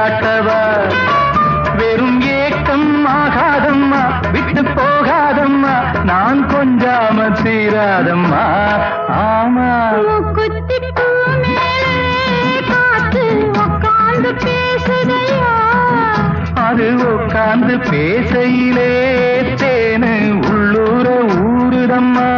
காட்டவா வெறும் ஏக்கம் ஆகாதம்மா விட்டு போகாதம்மா நான் கொஞ்சாம தீராதம்மா ஆமா அது உட்கார்ந்து பேசையிலே தேனு உள்ளூர ஊருதம்மா